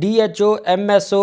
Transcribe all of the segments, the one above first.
DHO, MSO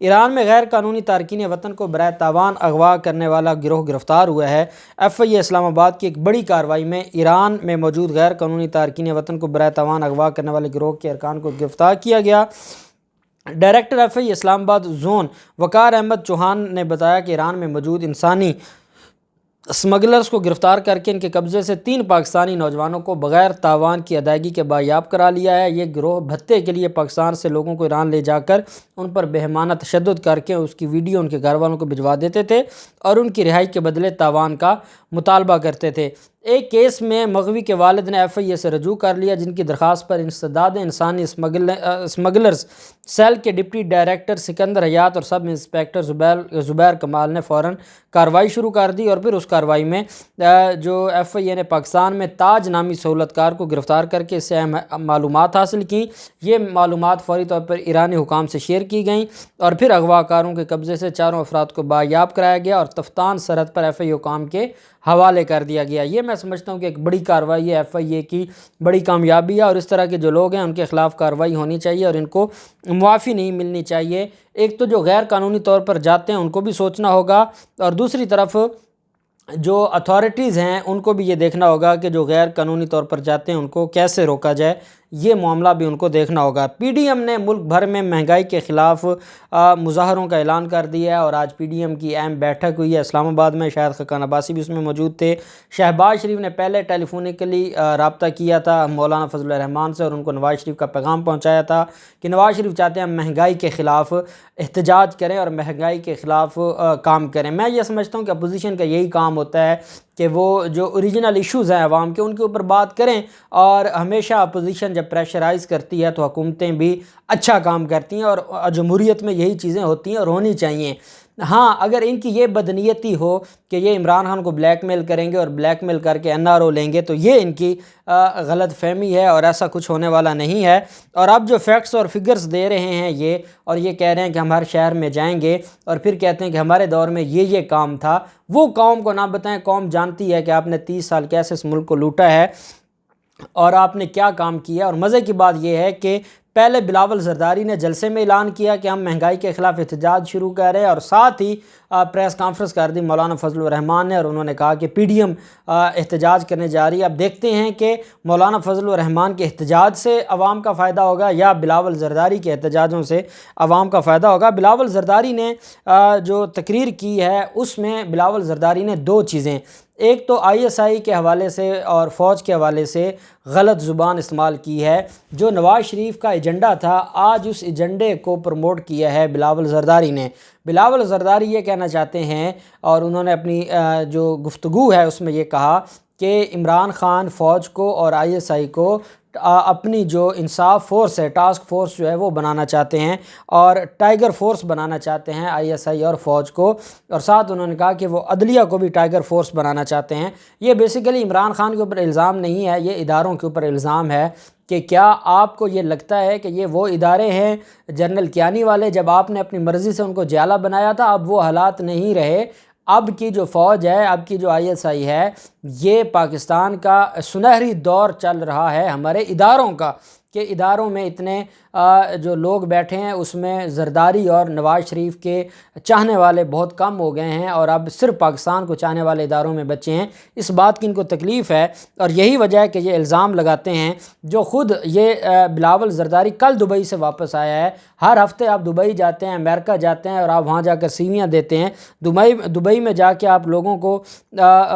Iran میں غیر قانونی تارکین وطن کو برائے تاوان اغوا کرنے والا گروہ گرفتار ہوا ہے۔ FIA اسلام آباد کی ایک بڑی کارروائی میں ایران میں موجود غیر قانونی تارکین وطن کو برائے تاوان اغوا کرنے والے گروہ کے ارکان کو گرفتار کیا گیا۔ ڈائریکٹر FIA اسلام آباد زون وقار احمد چوہان نے بتایا کہ ایران میں موجود انسانی اسمگلرز کو گرفتار کر کے ان کے قبضے سے 3 پاکستانی نوجوانوں کو بغیر تاوان کی ادائیگی کے بایاب کرا لیا ہے۔ یہ گروہ بھتے کے لیے پاکستان سے لوگوں کو ایران لے جا کر ان پر بہیمانہ تشدد کر کے اس کی ویڈیو ان کے گھر والوں کو بھجوا دیتے تھے اور ان کی رہائی کے بدلے تاوان کا مطالبہ کرتے تھے۔ ایک کیس میں مغوی کے والد نے FIA سے رجوع کر لیا، جن کی درخواست پر انسداد انسانی اسمگلرز سیل کے ڈپٹی ڈائریکٹر سکندر حیات اور سب انسپیکٹر زبیر کمال نے فوراً کارروائی شروع کر دی، اور پھر اس کارروائی میں جو FIA نے پاکستان میں تاج نامی سہولت کار کو گرفتار کر کے اس سے اہم معلومات حاصل کیں۔ یہ معلومات فوری طور پر ایرانی حکام سے شیئر کی گئیں اور پھر اغوا کاروں کے قبضے سے 4 افراد کو بایاب کرایا گیا اور تفتان سرحد پر FIA حکام کے حوالے کر دیا گیا۔ یہ میں سمجھتا ہوں کہ ایک بڑی کارروائی ہے، FIA کی بڑی کامیابی ہے، اور اس طرح کے جو لوگ ہیں ان کے خلاف کارروائی ہونی چاہیے اور ان کو معافی نہیں ملنی چاہیے۔ ایک تو جو غیر قانونی طور پر جاتے ہیں ان کو بھی سوچنا ہوگا، اور دوسری طرف جو اتھارٹیز ہیں ان کو بھی یہ دیکھنا ہوگا کہ جو غیر قانونی طور پر جاتے ہیں ان کو کیسے روکا جائے، یہ معاملہ بھی ان کو دیکھنا ہوگا۔ PDM نے ملک بھر میں مہنگائی کے خلاف مظاہروں کا اعلان کر دیا ہے، اور آج PDM کی اہم بیٹھک ہوئی ہے اسلام آباد میں۔ شاہد خاقان عباسی بھی اس میں موجود تھے۔ شہباز شریف نے پہلے ٹیلی فونکلی رابطہ کیا تھا مولانا فضل الرحمان سے، اور ان کو نواز شریف کا پیغام پہنچایا تھا کہ نواز شریف چاہتے ہیں ہم مہنگائی کے خلاف احتجاج کریں اور مہنگائی کے خلاف کام کریں۔ میں یہ سمجھتا ہوں کہ اپوزیشن کا یہی کام ہوتا ہے کہ وہ جو اوریجنل ایشوز ہیں عوام کے ان کے اوپر بات کریں، اور ہمیشہ اپوزیشن جب پریشرائز کرتی ہے تو حکومتیں بھی اچھا کام کرتی ہیں، اور جمہوریت میں یہی چیزیں ہوتی ہیں اور ہونی چاہیے۔ ہاں، اگر ان کی یہ بدنیتی ہو کہ یہ عمران خان کو بلیک میل کریں گے اور بلیک میل کر کے NRO لیں گے، تو یہ ان کی غلط فہمی ہے اور ایسا کچھ ہونے والا نہیں ہے۔ اور اب جو فیکٹس اور فگرز دے رہے ہیں یہ کہہ رہے ہیں کہ ہم ہر شہر میں جائیں گے، اور پھر کہتے ہیں کہ ہمارے دور میں یہ کام تھا، وہ قوم کو نہ بتائیں۔ قوم جانتی ہے کہ آپ نے 30 سال کیسے اس ملک کو لوٹا ہے اور آپ نے کیا کام کیا۔ اور مزے کی بات یہ ہے کہ پہلے بلاول زرداری نے جلسے میں اعلان کیا کہ ہم مہنگائی کے خلاف احتجاج شروع کر رہے ہیں، اور ساتھ ہی پریس کانفرنس کر دی مولانا فضل الرحمان نے، اور انہوں نے کہا کہ PDM احتجاج کرنے جا رہی ہے۔ اب دیکھتے ہیں کہ مولانا فضل الرحمان کے احتجاج سے عوام کا فائدہ ہوگا یا بلاول زرداری کے احتجاجوں سے عوام کا فائدہ ہوگا۔ بلاول زرداری نے جو تقریر کی ہے اس میں بلاول زرداری نے 2 چیزیں، ایک تو ISI کے حوالے سے اور فوج کے حوالے سے غلط زبان استعمال کی ہے۔ جو نواز شریف کا ایجنڈا تھا، آج اس ایجنڈے کو پروموٹ کیا ہے بلاول زرداری نے۔ بلاول زرداری یہ کہنا چاہتے ہیں، اور انہوں نے اپنی جو گفتگو ہے اس میں یہ کہا کہ عمران خان فوج کو اور ISI کو اپنی جو انصاف فورس ہے، ٹاسک فورس جو ہے وہ بنانا چاہتے ہیں، اور ٹائیگر فورس بنانا چاہتے ہیں ISI اور فوج کو، اور ساتھ انہوں نے کہا کہ وہ عدلیہ کو بھی ٹائیگر فورس بنانا چاہتے ہیں۔ یہ بیسیکلی عمران خان کے اوپر الزام نہیں ہے، یہ اداروں کے اوپر الزام ہے کہ کیا آپ کو یہ لگتا ہے کہ یہ وہ ادارے ہیں جنرل کیانی والے، جب آپ نے اپنی مرضی سے ان کو جیالہ بنایا تھا، اب وہ حالات نہیں رہے۔ اب کی جو فوج ہے، اب کی جو ISI ہے، یہ پاکستان کا سنہری دور چل رہا ہے ہمارے اداروں کا، کہ اداروں میں اتنے جو لوگ بیٹھے ہیں اس میں زرداری اور نواز شریف کے چاہنے والے بہت کم ہو گئے ہیں، اور اب صرف پاکستان کو چاہنے والے اداروں میں بچے ہیں۔ اس بات کی ان کو تکلیف ہے، اور یہی وجہ ہے کہ یہ الزام لگاتے ہیں۔ جو خود یہ بلاول زرداری کل دبئی سے واپس آیا ہے، ہر ہفتے آپ دبئی جاتے ہیں، امریکہ جاتے ہیں، اور آپ وہاں جا کر سیویاں دیتے ہیں۔ دبئی میں جا کے آپ لوگوں کو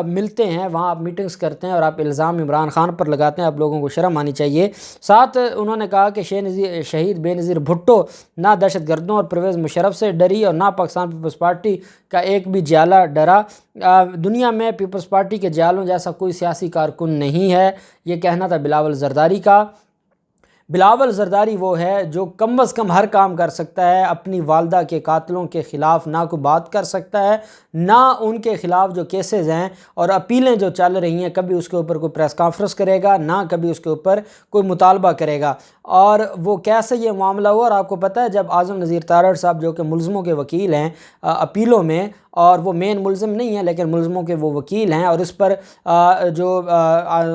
ملتے ہیں، وہاں آپ میٹنگز کرتے ہیں، اور آپ الزام عمران خان پر لگاتے ہیں۔ آپ لوگوں کو شرم آنی چاہیے۔ ساتھ انہوں نے کہا کہ شہید بے نظیر بھٹو نہ دہشت گردوں اور پرویز مشرف سے ڈری، اور نہ پاکستان پیپلز پارٹی کا ایک بھی جیالہ ڈرا۔ دنیا میں پیپلز پارٹی کے جیالوں جیسا کوئی سیاسی کارکن نہیں ہے، یہ کہنا تھا بلاول زرداری کا۔ بلاول زرداری وہ ہے جو کم از کم ہر کام کر سکتا ہے، اپنی والدہ کے قاتلوں کے خلاف نہ کوئی بات کر سکتا ہے، نہ ان کے خلاف جو کیسز ہیں اور اپیلیں جو چل رہی ہیں کبھی اس کے اوپر کوئی پریس کانفرنس کرے گا، نہ کبھی اس کے اوپر کوئی مطالبہ کرے گا۔ اور وہ کیسے یہ معاملہ ہوا، اور آپ کو پتہ ہے جب اعظم نذیر تارڑ صاحب جو کہ ملزموں کے وکیل ہیں اپیلوں میں، اور وہ مین ملزم نہیں ہیں لیکن ملزموں کے وہ وکیل ہیں، اور اس پر جو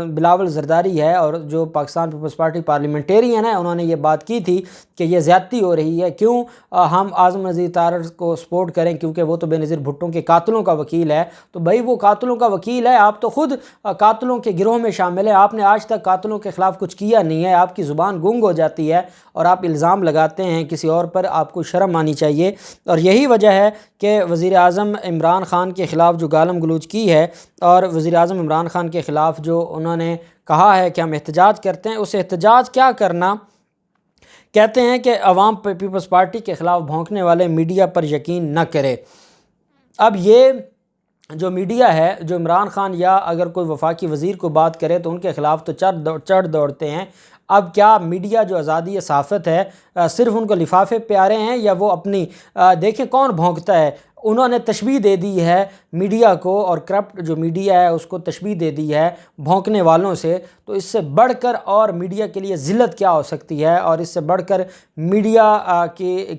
بلاول زرداری ہے اور جو پاکستان پیپلز پارٹی پارلیمنٹیرین ہے، انہوں نے یہ بات کی تھی کہ یہ زیادتی ہو رہی ہے، کیوں ہم اعظم نذیر تارڑ کو سپورٹ کریں، کیونکہ وہ تو بے نظیر بھٹو کے قاتلوں کا وکیل ہے۔ تو بھائی وہ قاتلوں کا وکیل ہے، آپ تو خود قاتلوں کے گروہ میں شامل ہیں، آپ نے آج تک قاتلوں کے خلاف کچھ کیا نہیں ہے، آپ کی زبان گنگ ہو جاتی ہے اور آپ الزام لگاتے ہیں کسی اور پر، آپ کو شرم آنی چاہیے۔ اور یہی وجہ ہے کہ وزیر اعظم عمران خان کے خلاف جو گالم گلوچ کی ہے، اور وزیر اعظم عمران خان کے خلاف جو انہوں نے کہا ہے کہ ہم احتجاج کرتے ہیں، اس احتجاج کیا کرنا، کہتے ہیں کہ عوام پیپلز پارٹی کے خلاف بھونکنے والے میڈیا پر یقین نہ کرے۔ اب یہ جو میڈیا ہے، جو عمران خان یا اگر کوئی وفاقی وزیر کو بات کرے تو ان کے خلاف تو چڑھ دوڑتے ہیں۔ اب کیا میڈیا جو آزادی صحافت ہے صرف ان کو لفافے پیارے ہیں، یا وہ اپنی دیکھیں کون بھونکتا ہے، انہوں نے تشبیہ دے دی ہے میڈیا کو، اور کرپٹ جو میڈیا ہے اس کو تشبیہ دے دی ہے بھونکنے والوں سے۔ تو اس سے بڑھ کر اور میڈیا کے لیے ذلت کیا ہو سکتی ہے، اور اس سے بڑھ کر میڈیا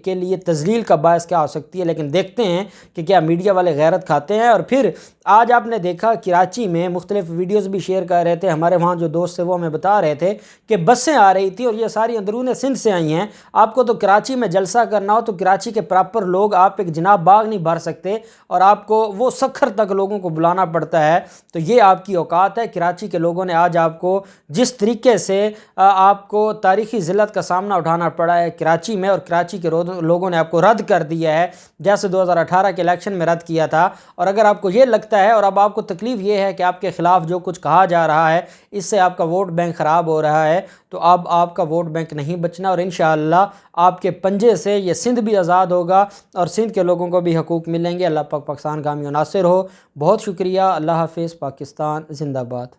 کے لیے تذلیل کا باعث کیا ہو سکتی ہے۔ لیکن دیکھتے ہیں کہ کیا میڈیا والے غیرت کھاتے ہیں۔ اور پھر آج آپ نے دیکھا کراچی میں مختلف ویڈیوز بھی شیئر کر رہے تھے، ہمارے وہاں جو دوست تھے وہ ہمیں بتا رہے تھے کہ بسیں آ رہی تھی اور یہ ساری اندرون سندھ سے آئی ہیں، آپ کو تو کراچی میں جلسہ کرنا ہو تو کراچی کے پراپر لوگ، آپ ایک جناب باغ نہیں بھر سکتے، اور آپ کو وہ سکھر تک لوگوں کو بلانا پڑتا ہے۔ تو یہ آپ کی اوقات ہے۔ کراچی کے لوگوں نے آج آپ کو جس طریقے سے آپ کو تاریخی ذلت کا سامنا اٹھانا پڑا ہے کراچی میں، اور کراچی کے لوگوں نے آپ کو رد کر دیا ہے جیسے 2018 کے الیکشن میں رد کیا تھا۔ اور اگر آپ کو یہ لگتا ہے اور اب آپ کو تکلیف یہ ہے کہ آپ کے خلاف جو کچھ کہا جا رہا ہے اس سے آپ کا ووٹ بینک خراب ہو رہا ہے، تو اب آپ کا ووٹ بینک نہیں بچنا، اور انشاءاللہ آپ کے پنجے سے یہ سندھ بھی آزاد ہوگا اور سندھ کے لوگوں کو بھی حقوق ملیں گے۔ اللہ پاک پاکستان کا حامی و ناصر ہو۔ بہت شکریہ۔ اللہ حافظ۔ پاکستان زندہ باد۔